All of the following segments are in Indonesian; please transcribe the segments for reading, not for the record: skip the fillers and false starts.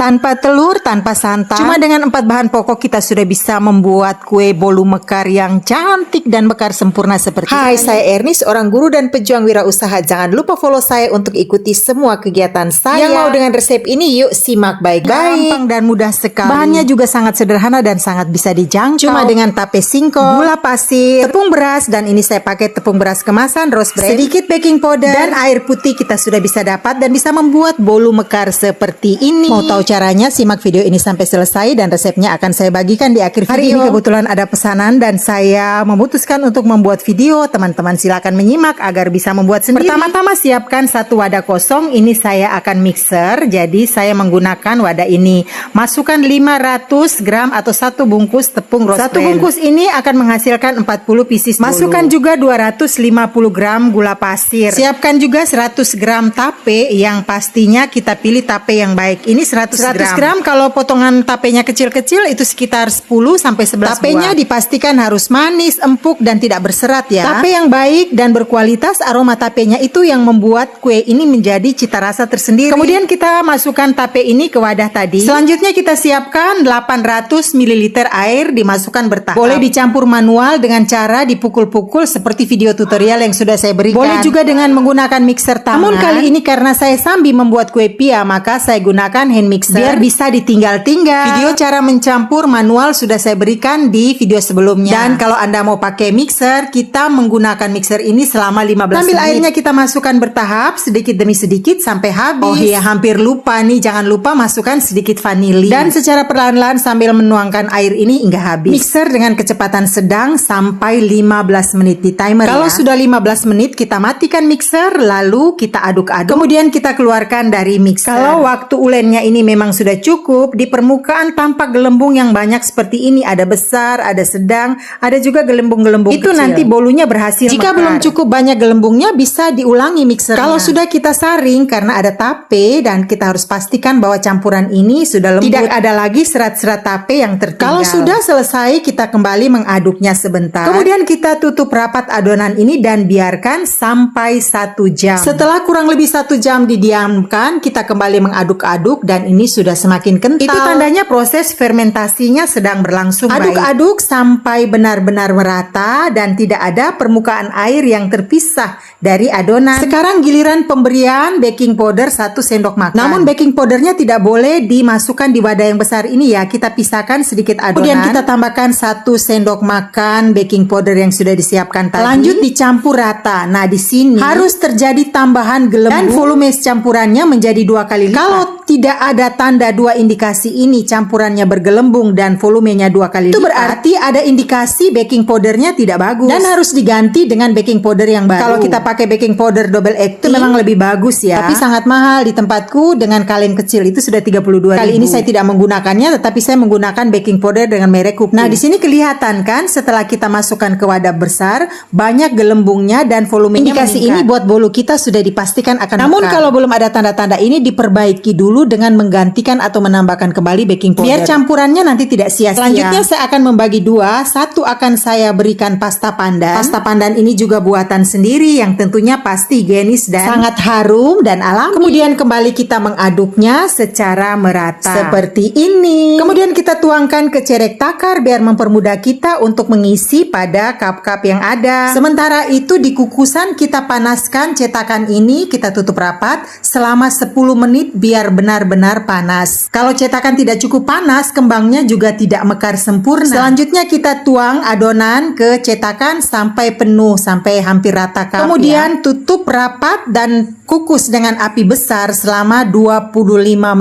Tanpa telur, tanpa santan, cuma dengan 4 bahan pokok kita sudah bisa membuat kue bolu mekar yang cantik dan mekar sempurna seperti ini. Hai, saya Erni, seorang guru dan pejuang wirausaha. Jangan lupa follow saya untuk ikuti semua kegiatan saya. Yang mau dengan resep ini, yuk simak baik-baik. Gampang dan mudah sekali. Bahannya juga sangat sederhana dan sangat bisa dijangkau. Cuma dengan tape singkong, gula pasir, tepung beras, dan ini saya pakai tepung beras kemasan rose bran, sedikit baking powder, dan air putih kita sudah bisa dapat dan bisa membuat bolu mekar seperti ini. Mau tahu caranya? Simak video ini sampai selesai dan resepnya akan saya bagikan di akhir video. Hari ini kebetulan ada pesanan dan saya memutuskan untuk membuat video. Teman-teman silakan menyimak agar bisa membuat sendiri. Pertama-tama siapkan 1 wadah kosong. Ini saya akan mixer. Jadi saya menggunakan wadah ini. Masukkan 500 gram atau 1 bungkus tepung rose bran. 1 bungkus ini akan menghasilkan 40 pieces bolu. Masukkan juga 250 gram gula pasir. Siapkan juga 100 gram tape yang pastinya kita pilih tape yang baik. Ini 100 gram. Kalau potongan tapenya kecil-kecil itu sekitar 10 sampai 11 tapenya buah. Dipastikan harus manis, empuk dan tidak berserat ya. Tape yang baik dan berkualitas, aroma tapenya itu yang membuat kue ini menjadi cita rasa tersendiri. Kemudian kita masukkan tape ini ke wadah tadi. Selanjutnya kita siapkan 800 ml air, dimasukkan bertahap. Boleh dicampur manual dengan cara dipukul-pukul seperti video tutorial yang sudah saya berikan. Boleh juga dengan menggunakan mixer tangan. Namun kali ini karena saya sambil membuat kue pia, maka saya gunakan hand mixer biar bisa ditinggal-tinggal. Video cara mencampur manual sudah saya berikan di video sebelumnya. Dan kalau Anda mau pakai mixer, kita menggunakan mixer ini selama 15 menit. Sambil airnya kita masukkan bertahap sedikit demi sedikit sampai habis. Oh iya, hampir lupa nih, jangan lupa masukkan sedikit vanili. Dan secara perlahan-lahan sambil menuangkan air ini hingga habis. Mixer dengan kecepatan sedang sampai 15 menit di timer. Kalau sudah 15 menit kita matikan mixer, lalu kita aduk-aduk. Kemudian kita keluarkan dari mixer. Kalau waktu ulennya ini memang sudah cukup, di permukaan tampak gelembung yang banyak seperti ini. Ada besar, ada sedang, ada juga gelembung-gelembung kecil. Itu nanti bolunya berhasil Jika mekar. Belum cukup banyak gelembungnya, bisa diulangi mixernya. Kalau sudah kita saring karena ada tape, dan kita harus pastikan bahwa campuran ini sudah lembut. Tidak ada lagi serat-serat tape yang tertinggal. Kalau sudah selesai, kita kembali mengaduknya sebentar. Kemudian kita tutup rapat adonan ini dan biarkan sampai 1 jam. Setelah kurang lebih 1 jam didiamkan, kita kembali mengaduk-aduk dan ini sudah semakin kental. Itu tandanya proses fermentasinya sedang berlangsung baik. Aduk-aduk sampai benar-benar merata dan tidak ada permukaan air yang terpisah dari adonan. Sekarang giliran pemberian baking powder 1 sendok makan. Namun baking powdernya tidak boleh dimasukkan di wadah yang besar ini ya. Kita pisahkan sedikit adonan. Kemudian kita tambahkan 1 sendok makan baking powder yang sudah disiapkan tadi. Lanjut dicampur rata. Nah, di sini harus terjadi tambahan gelembung dan volume campurannya menjadi 2 kali lipat. Kalau tidak ada tanda 2 indikasi ini, campurannya bergelembung dan volumenya 2 kali lipat, itu berarti ada indikasi baking powdernya tidak bagus dan harus diganti dengan baking powder yang baru. Kalau kita pakai baking powder double acting itu memang lebih bagus ya, tapi sangat mahal. Di tempatku dengan kaleng kecil itu sudah 32.000. Kali ini saya tidak menggunakannya, tetapi saya menggunakan baking powder dengan merek Kuku. Nah, di sini kelihatan kan setelah kita masukkan ke wadah besar, banyak gelembungnya dan volumenya indikasi meningkat. Ini buat bolu kita sudah dipastikan akan Namun mekar. Kalau belum ada tanda-tanda ini, diperbaiki dulu dengan menggantikan atau menambahkan kembali baking powder biar campurannya nanti tidak sia-sia. Selanjutnya saya akan membagi 2. 1 akan saya berikan pasta pandan. Pasta pandan ini juga buatan sendiri yang tentunya pasti higienis dan sangat harum dan alami. Kemudian kembali kita mengaduknya secara merata seperti ini. Kemudian kita tuangkan ke cerek takar biar mempermudah kita untuk mengisi pada cup-cup yang ada. Sementara itu di kukusan kita panaskan cetakan ini, kita tutup rapat selama 10 menit biar benar-benar panas. Kalau cetakan tidak cukup panas, kembangnya juga tidak mekar sempurna. Selanjutnya kita tuang adonan ke cetakan sampai penuh, sampai hampir rata cup. Kemudian tutup rapat dan kukus dengan api besar selama 25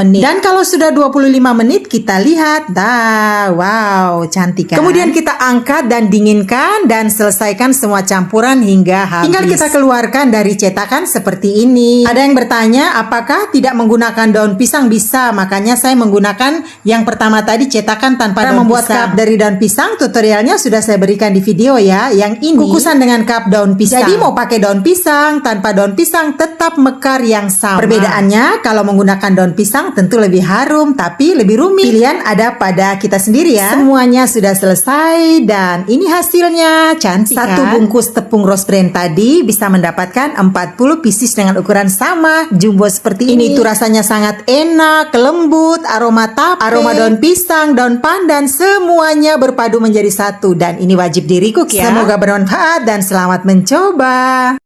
menit. Dan kalau sudah 25 menit kita lihat, wow, cantik kan? Kemudian kita angkat dan dinginkan dan selesaikan semua campuran hingga habis. Tinggal kita keluarkan dari cetakan seperti ini. Ada yang bertanya, apakah tidak menggunakan daun pisang? Bisa, makanya saya menggunakan yang pertama tadi cetakan tanpa daun membuat pisang. Cup dari daun pisang tutorialnya sudah saya berikan di video ya. Yang ini kukusan dengan cup daun pisang. Jadi mau pakai daun pisang, tanpa daun pisang tetap mekar yang sama. Perbedaannya kalau menggunakan daun pisang tentu lebih harum tapi lebih rumit. Pilihan ada pada kita sendiri ya. Semuanya sudah selesai dan ini hasilnya cantik. 1 bungkus tepung rose bran tadi bisa mendapatkan 40 pieces dengan ukuran sama jumbo seperti ini. Itu rasanya sangat enak, enak, lembut, aroma tape, aroma daun pisang, daun pandan, semuanya berpadu menjadi satu. Dan ini wajib di-recook ya. Semoga bermanfaat dan selamat mencoba.